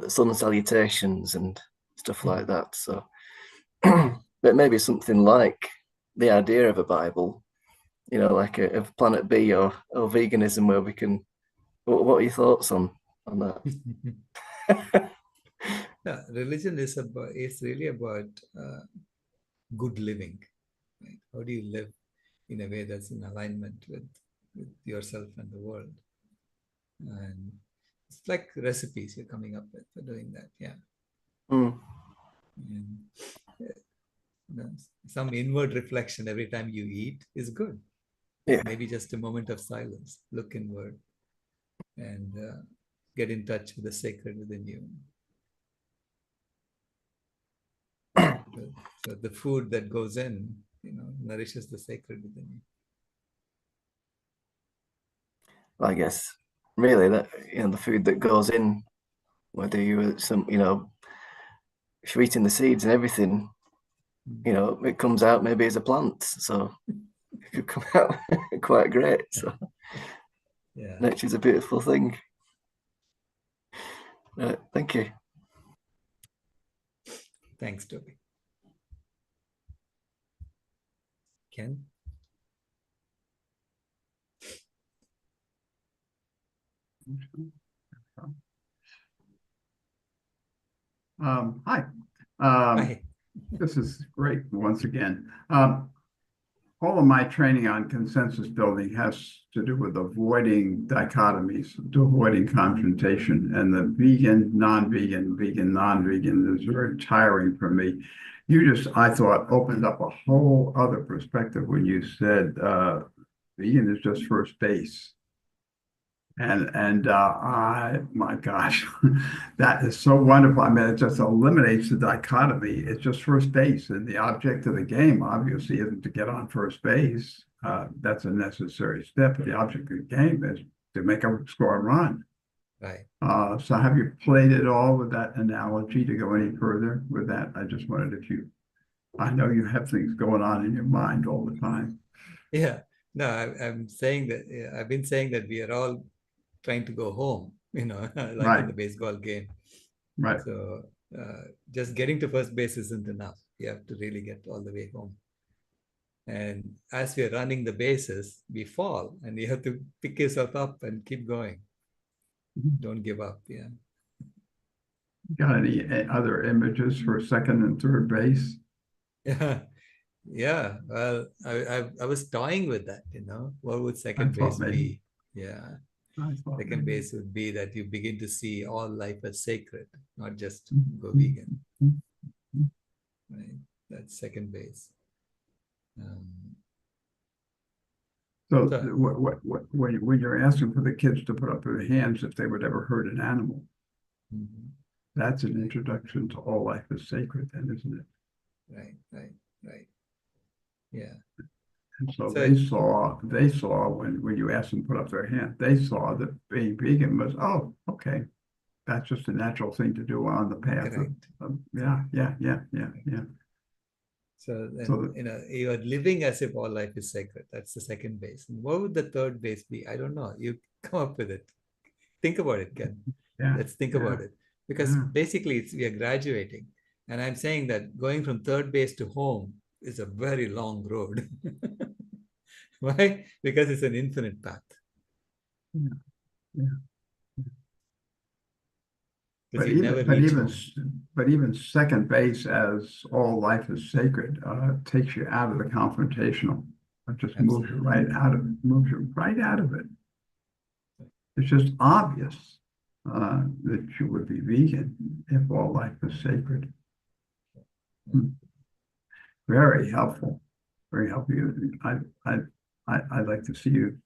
sun salutations and stuff like that. So, but maybe something like the idea of a Bible, like a Planet B or veganism, where we can. What are your thoughts on that? Yeah, religion is really about good living. Right? How do you live in a way that's in alignment with yourself and the world? And it's like recipes you're coming up with for doing that. Yeah. And, some inward reflection every time you eat is good. Yeah. Maybe just a moment of silence, look inward, and get in touch with the sacred within you. So the food that goes in, nourishes the sacred within you. Well, I guess really that the food that goes in, whether you're if you're eating the seeds and everything, it comes out maybe as a plant. So it could come out quite great. So Yeah. nature's a beautiful thing. Thank you. Thanks, Toby. Ken? Hi. Hi. This is great once again. All of my training on consensus building has to do with avoiding dichotomies, avoiding confrontation, and the vegan, non-vegan, vegan, non-vegan is very tiring for me. You just, I thought, opened up a whole other perspective when you said vegan is just first base. And my gosh, that is so wonderful. I mean, it just eliminates the dichotomy. It's just first base, and the object of the game obviously isn't to get on first base. That's a necessary step. But the object of the game is to make a score and run. Right. So have you played it all with that analogy to go any further with that? I just wondered if you, I know you have things going on in your mind all the time. Yeah. No, I'm saying that I've been saying that we are all trying to go home, like Right. in the baseball game. Right. So just getting to first base isn't enough. You have to really get all the way home. And as we're running the bases, we fall, and you have to pick yourself up and keep going. Don't give up. Yeah. Got any other images for second and third base? Yeah. Yeah. Well, I was toying with that, what would second base be? Yeah. Second base would be that you begin to see all life as sacred, not just go vegan. Right? That's second base. So when you're asking for the kids to put up their hands if they would ever hurt an animal, that's an introduction to all life is sacred, then, isn't it? Right. Yeah. And so they saw when you asked them to put up their hand, they saw that being vegan was, oh, okay, that's just a natural thing to do on the path. Yeah. So you are living as if all life is sacred. That's the second base. And what would the third base be? I don't know. You come up with it. Think about it, Ken. Yeah. Let's think about it. Because basically we are graduating. And I'm saying that going from third base to home is a very long road. Why? Because it's an infinite path. Yeah. But even second base, as all life is sacred, takes you out of the confrontational. It just moves you right out of it. It's just obvious that you would be vegan if all life is sacred. Very helpful. Very helpful. I'd like to see you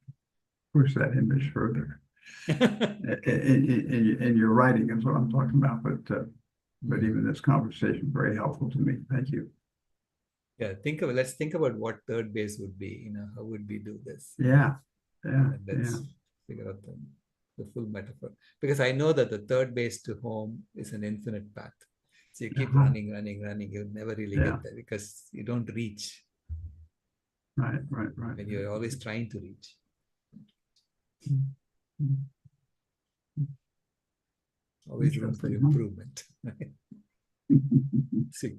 push that image further. in your writing is what I'm talking about, but even this conversation very helpful to me. Thank you. Yeah, let's think about what third base would be. How would we do this? Yeah. Let's figure out the full metaphor, because I know that the third base to home is an infinite path. So you keep running. You'll never really get there because you don't reach. Right. When you're always trying to reach. Always room for improvement. So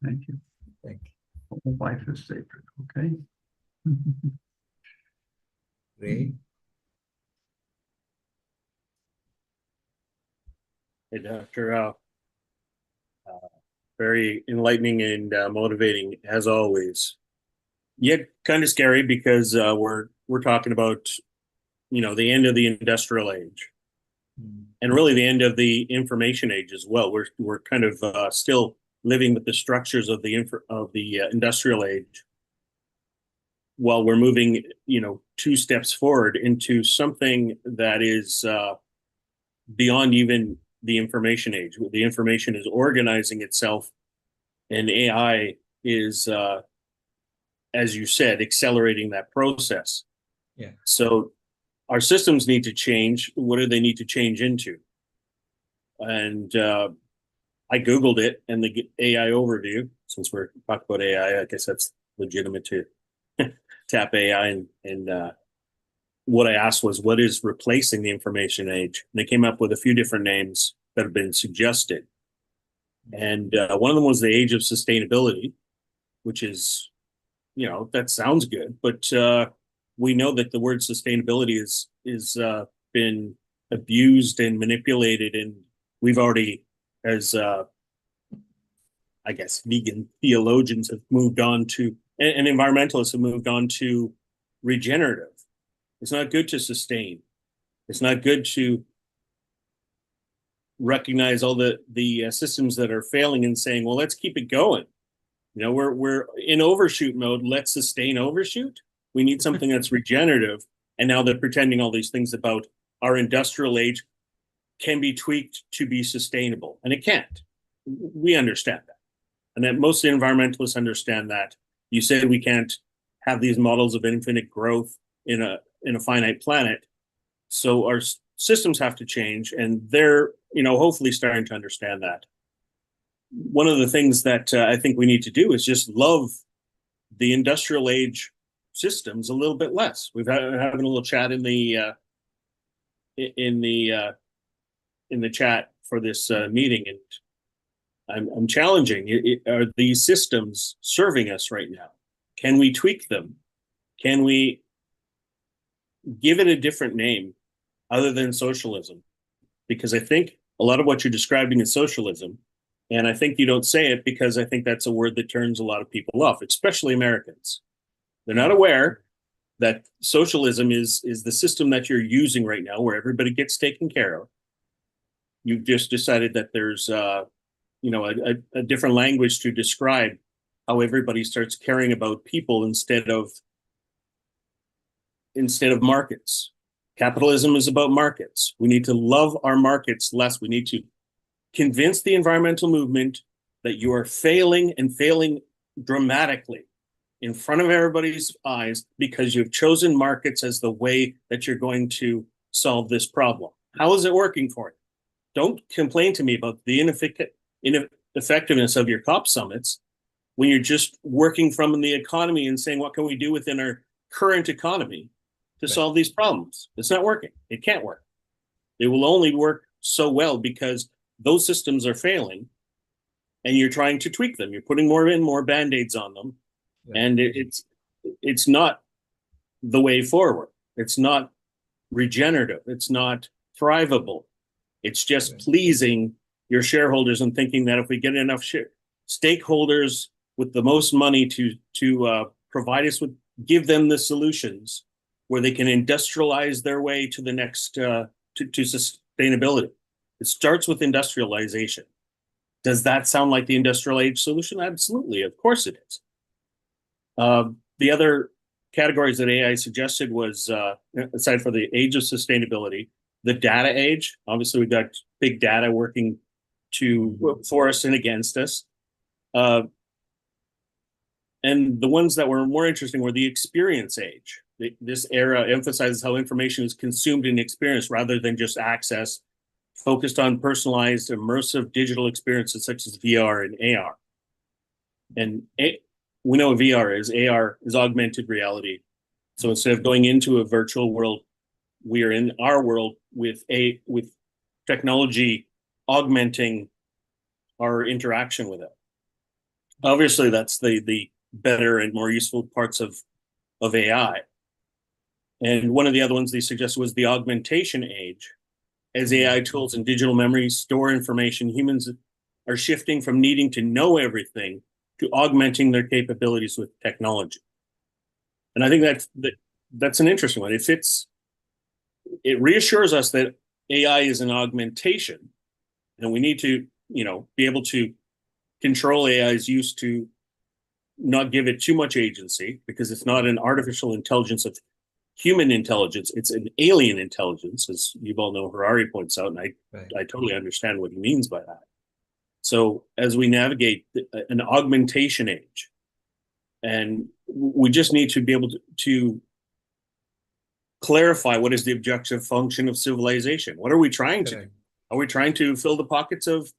Thank you. All life is sacred. Okay. Ray. Hey, Dr. Rao. Very enlightening and motivating as always. Yet kind of scary because we're talking about the end of the industrial age, and really the end of the information age as well. We're kind of still living with the structures of the industrial age, while we're moving, 2 steps forward into something that is beyond even the information age. The information is organizing itself, and AI is, as you said, accelerating that process. Yeah. So our systems need to change. What do they need to change into? And I Googled it, and the AI overview, since we're talking about AI, I guess that's legitimate to tap AI. And what I asked was, what is replacing the information age? And they came up with a few different names that have been suggested. And one of them was the age of sustainability, which is, that sounds good, but we know that the word sustainability is been abused and manipulated, and we've already, as I guess vegan theologians have moved on to, and environmentalists have moved on to regenerative. It's not good to sustain. It's not good to recognize all the systems that are failing and saying, well, let's keep it going. We're in overshoot mode. Let's sustain overshoot. We need something that's regenerative. And now they're pretending all these things about our industrial age can be tweaked to be sustainable, and it can't. We understand that, and that most environmentalists understand that. You said we can't have these models of infinite growth in a finite planet, so our systems have to change, and they're hopefully starting to understand that. One of the things that I think we need to do is just love the industrial age systems a little bit less. We've had having a little chat in the chat for this meeting, and I'm challenging. Are these systems serving us right now? Can we tweak them? Can we give it a different name other than socialism? Because I think a lot of what you're describing is socialism. And I think you don't say it because I think that's a word that turns a lot of people off, especially Americans. They're not aware that socialism is the system that you're using right now, where everybody gets taken care of. You've just decided that there's a different language to describe how everybody starts caring about people instead of markets. Capitalism is about markets. We need to love our markets less. We need to convince the environmental movement that you are failing, and failing dramatically in front of everybody's eyes, because you've chosen markets as the way that you're going to solve this problem. How is it working for you? Don't complain to me about the ineffectiveness of your COP summits when you're just working from the economy and saying, what can we do within our current economy to solve these problems? It's not working. It can't work. It will only work so well because those systems are failing, and you're trying to tweak them. You're putting more Band-Aids on them, and it's not the way forward. It's not regenerative. It's not thrivable. It's just pleasing your shareholders and thinking that if we get enough stakeholders with the most money to provide us with, give them the solutions where they can industrialize their way to the next to sustainability. It starts with industrialization. Does that sound like the industrial age solution? Absolutely, of course it is. The other categories that AI suggested was, aside from the age of sustainability, the data age. Obviously, we've got big data working for us and against us. And the ones that were more interesting were the experience age. This era emphasizes how information is consumed and experienced rather than just access, focused on personalized, immersive digital experiences such as VR and AR. And we know what VR is. AR is augmented reality. So instead of going into a virtual world, we are in our world with technology augmenting our interaction with it. Obviously, that's the better and more useful parts of AI. And one of the other ones they suggested was the augmentation age. As AI tools and digital memories store information, humans are shifting from needing to know everything to augmenting their capabilities with technology. And I think that's an interesting one. It reassures us that AI is an augmentation, and we need to, be able to control AI's use to, not give it too much agency, because it's not an artificial intelligence of human intelligence. It's an alien intelligence, as you all know, Harari points out, and I totally understand what he means by that. So as we navigate an augmentation age, and we just need to be able to clarify what is the objective function of civilization. What are we trying to do? Are we trying to fill the pockets of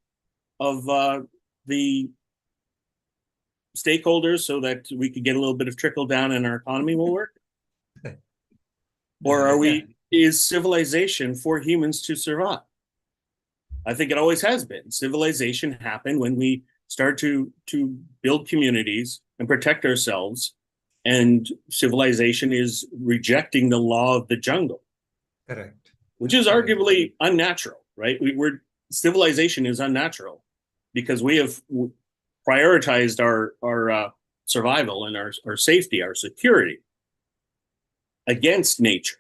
the stakeholders so that we could get a little bit of trickle down and our economy will work? Or is civilization for humans to survive? I think it always has been. Civilization happened when we start to build communities and protect ourselves, and civilization is rejecting the law of the jungle. Correct. Which is arguably unnatural, right? Civilization is unnatural because we have prioritized our survival and our safety, our security against nature.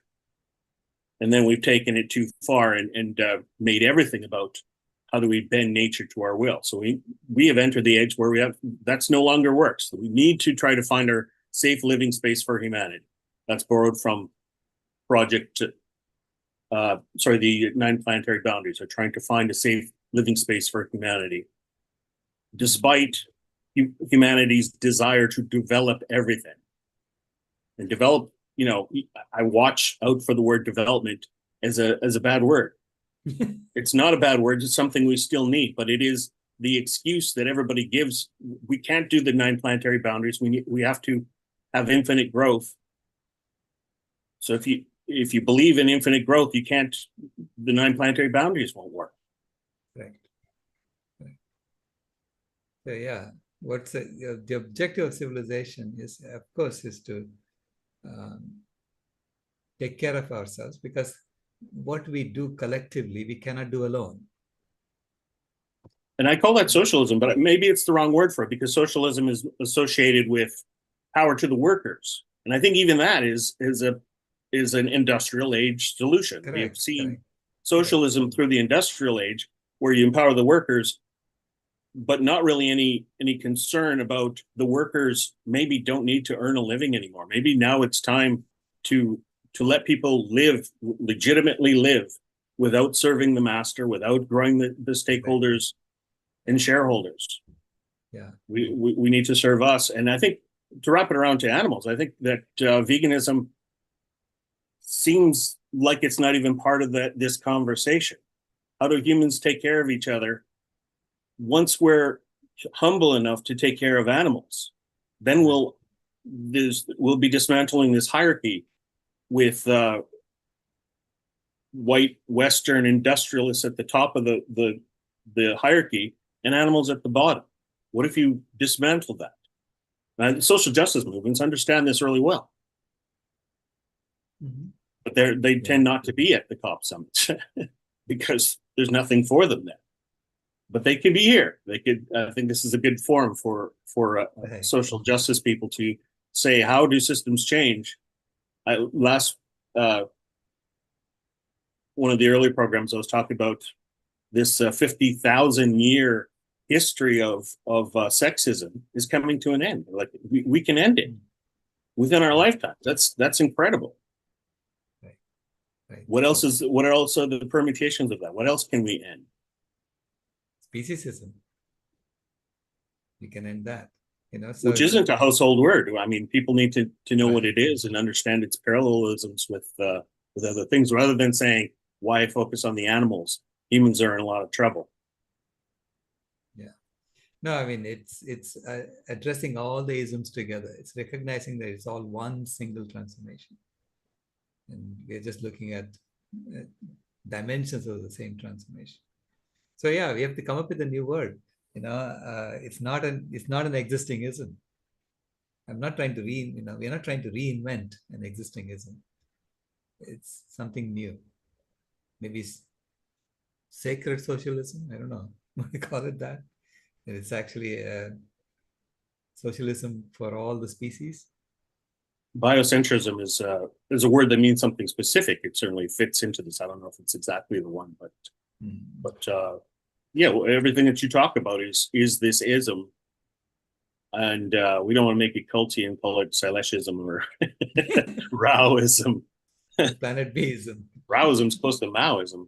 And then we've taken it too far and made everything about how do we bend nature to our will. So we have entered the age where that's no longer works. So we need to try to find our safe living space for humanity. That's borrowed from the 9 planetary boundaries are trying to find a safe living space for humanity, despite humanity's desire to develop everything. And develop, I watch out for the word development as a bad word. It's not a bad word, it's something we still need, but it is the excuse that everybody gives. We can't do the 9 planetary boundaries. We have to have infinite growth. So if you believe in infinite growth, the 9 planetary boundaries won't work. Right. So yeah, what's the objective of civilization is, of course, is to take care of ourselves, because what we do collectively, we cannot do alone. And I call that socialism, but maybe it's the wrong word for it, because socialism is associated with power to the workers. And I think even that is an industrial age solution. Correct, We've seen socialism through the industrial age, where you empower the workers, but not really any concern about the workers maybe don't need to earn a living anymore. Maybe now it's time to let people legitimately live without serving the master, without growing the stakeholders and shareholders. Yeah, we need to serve us. And I think, to wrap it around to animals, I think that veganism seems like it's not even part of this conversation. How do humans take care of each other? Once we're humble enough to take care of animals, then we'll be dismantling this hierarchy with white Western industrialists at the top of the hierarchy and animals at the bottom. What if you dismantle that? And social justice movements understand this really well. Mm-hmm. But they tend not to be at the COP summits because there's nothing for them there. But they can be here. They could. I think this is a good forum for social justice people to say, how do systems change? One of the early programs I was talking about this 50,000 year history of sexism is coming to an end. Like we can end it within our lifetime. That's incredible. Right. What else are the permutations of that? What else can we end? Speciesism. You can end that. So which isn't a household word. I mean, people need to know what it is and understand its parallelisms with other things, rather than saying, why focus on the animals? Humans are in a lot of trouble. Yeah. No, I mean, it's addressing all the isms together. It's recognizing that it's all one single transformation. And we're just looking at dimensions of the same transformation. So yeah, we have to come up with a new word. It's not an existing ism. I'm not trying to we're not trying to reinvent an existing ism. It's something new. Maybe sacred socialism. I don't know what to call it that. And it's actually socialism for all the species. Biocentrism is a word that means something specific. It certainly fits into this. I don't know if it's exactly the one, but yeah, everything that you talk about is this ism And we don't want to make it culty and call it Saileshism or Raoism. Planet Bism. Raoism's close to Maoism.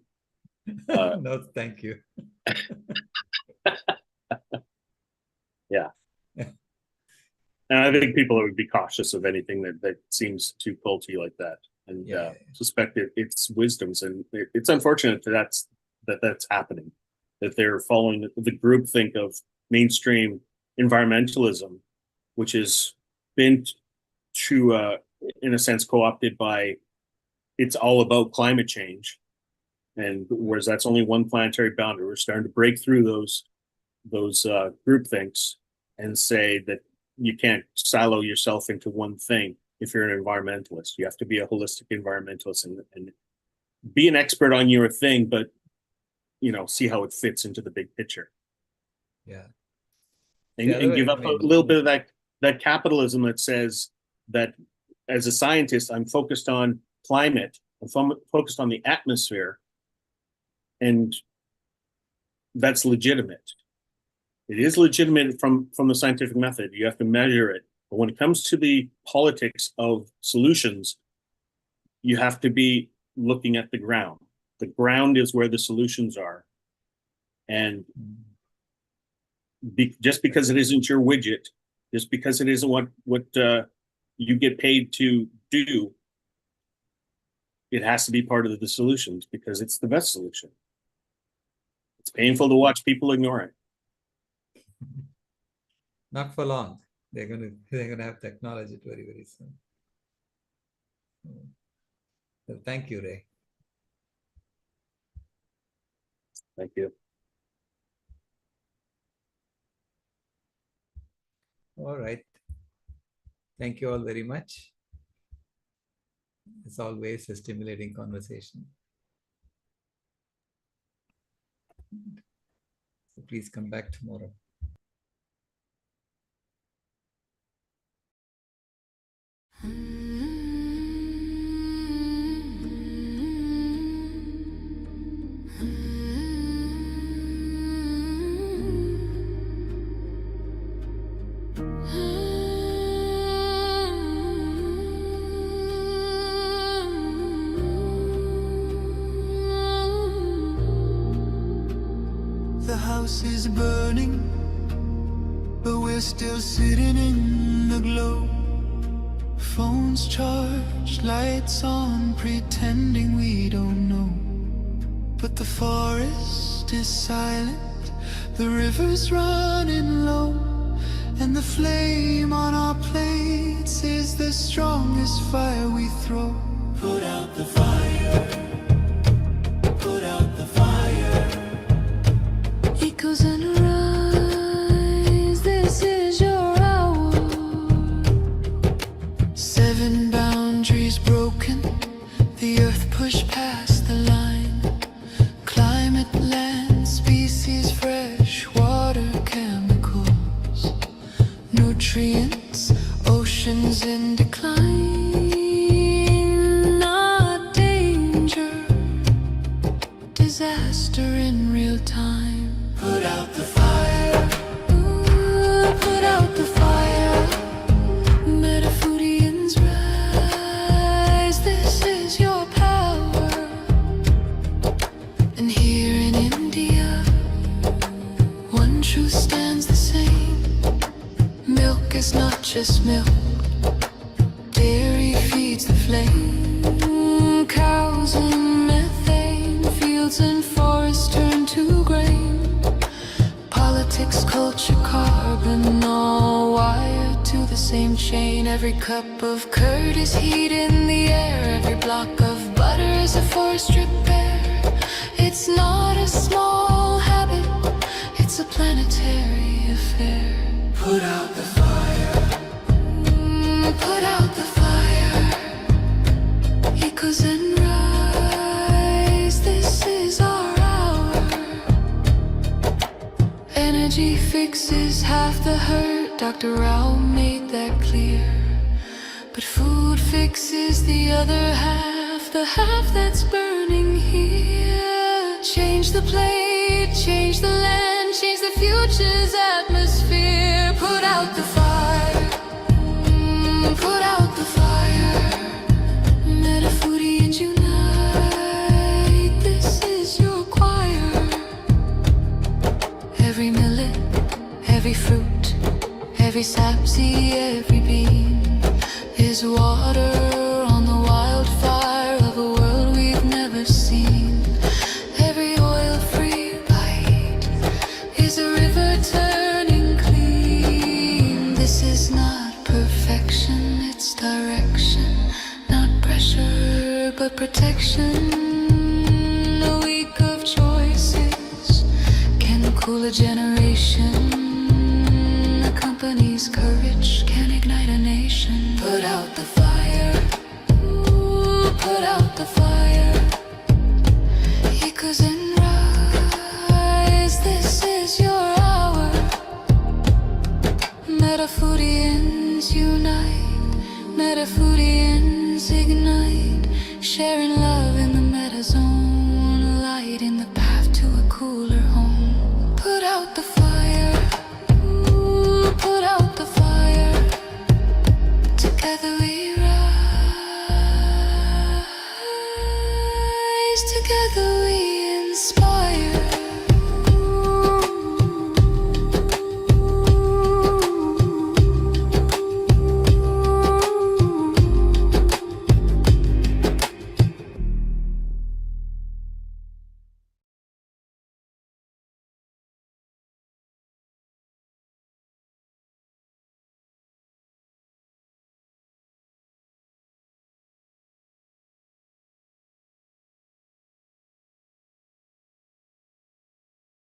No, thank you. Yeah. And I think people would be cautious of anything that seems too culty like that, and suspect it's wisdoms. And it's unfortunate that's happening, that they're following the groupthink of mainstream environmentalism, which has been in a sense, co-opted by it's all about climate change. And whereas that's only one planetary boundary, we're starting to break through those groupthinks and say that you can't silo yourself into one thing if you're an environmentalist. You have to be a holistic environmentalist and be an expert on your thing, but see how it fits into the big picture. Yeah. And give up a little bit of that capitalism that says that as a scientist, I'm focused on climate, I'm focused on the atmosphere, and that's legitimate. It is legitimate from the scientific method. You have to measure it. But when it comes to the politics of solutions, you have to be looking at the ground. The ground is where the solutions are. And just because it isn't your widget, just because it isn't what you get paid to do, it has to be part of the solutions because it's the best solution. It's painful to watch people ignore it. Not for long. They're gonna have to acknowledge it very, very soon. So thank you, Ray. Thank you. All right. Thank you all very much. It's always a stimulating conversation. So please come back tomorrow. The house is burning, but we're still sitting in the glow. Phones charged, lights on, pretending we don't know. But the forest is silent, the river's running low, and the flame on our plates is the strongest fire we throw. Put out the fire, put out the fire. Echoes and rise, this is your hour. 7 boundaries broken, the earth pushed past the line. Climate, land, species, fresh water, chemicals, nutrients, oceans in decline. Not danger, disaster in real time. Put out the fire, ooh, put out the fire. Metafudians rise, this is your power. And here in India, one truth stands the same. Milk is not just milk, dairy feeds the flame. Cows and methane, fields and forests turn to grain. Politics, culture, carbon, all wired to the same chain. Every cup of curd is heat in the air. Every block of butter is a forest repair. It's not a small habit, it's a planetary affair. Put out the fire, put out the fire. Echoes and rise, this is our hour. Energy fixes half the hurt, Dr. Rao made that clear. But food fixes the other half, the half that's burning here. Change the plate, change the land, change the future's atmosphere. Put out the fire. Put out the fire. Metafoodians unite. This is your choir. Every millet, every fruit, every sapseed, every bean is water on the wildfire of a world we've never seen. Every oil-free bite is a river turning clean. This is not perfection, it's direction. Not pressure, but protection. A week of choices can cool a generation. A company's courage can ignite a nation. Put out the fire. Ooh, put out the fire. Echoes and rise. This is your hour. Metafoodians unite. Metafoodians ignite. Sharing love in the meta zone. Light in the path to a cooler